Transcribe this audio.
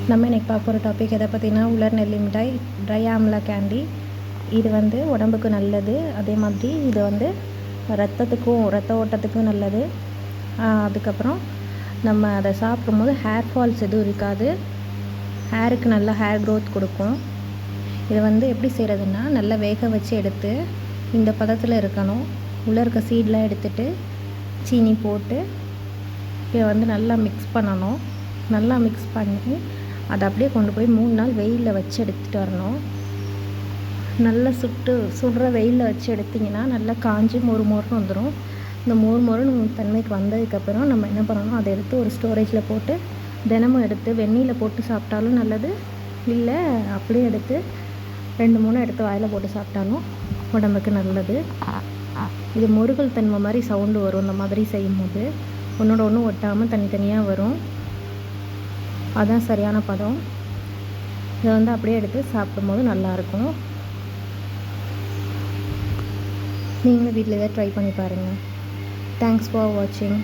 நம்ம இன்றைக்கி பார்க்க போகிற டாபிக் எதை பற்றினா உலர் நெல்லி மிட்டாய், ட்ரை ஆம்லா கேண்டி. இது உடம்புக்கு நல்லது. அதே மாதிரி இது ரத்த ஓட்டத்துக்கும் நல்லது. அதுக்கப்புறம் நம்ம அதை சாப்பிடும்போது ஹேர் ஃபால்ஸ் எதுவும் இருக்காது. ஹேருக்கு நல்லா ஹேர் க்ரோத் கொடுக்கும். இது எப்படி செய்கிறதுன்னா, நல்லா வேக வச்சு எடுத்து இந்த பதத்தில் இருக்கணும். உள்ளே இருக்க சீடெலாம் எடுத்துகிட்டு சீனி போட்டு இதை நல்லா மிக்ஸ் பண்ணணும். நல்லா மிக்ஸ் பண்ணி அதை அப்படியே கொண்டு போய் 3 நாள் வெயிலில் வச்சு எடுத்துகிட்டு வரணும். நல்லா சுடுற வெயிலில் வச்சு எடுத்திங்கன்னா நல்லா காஞ்சி மொறுன்னு வந்துடும். இந்த மொறுன்னு தன்மைக்கு வந்ததுக்கப்புறம் நம்ம என்ன பண்ணணும், அதை எடுத்து ஒரு ஸ்டோரேஜில் போட்டு தினமும் எடுத்து வெந்நீரில் போட்டு சாப்பிட்டாலும் நல்லது. இல்லை அப்படியே எடுத்து 2-3 எடுத்து வாயில் போட்டு சாப்பிட்டாலும் உடம்புக்கு நல்லது. இது முருகல் தன்மை மாதிரி சவுண்டு வரும். இந்த மாதிரி செய்யும்போது ஒன்றோட ஒன்று ஒட்டாமல் தனித்தனியாக வரும். அதுதான் சரியான பதம். இதை அப்படியே எடுத்து சாப்பிடும்போது நல்லாயிருக்கும். நீங்களும் வீட்டில் ட்ரை பண்ணி பாருங்கள். தேங்க்ஸ் ஃபார் வாட்சிங்.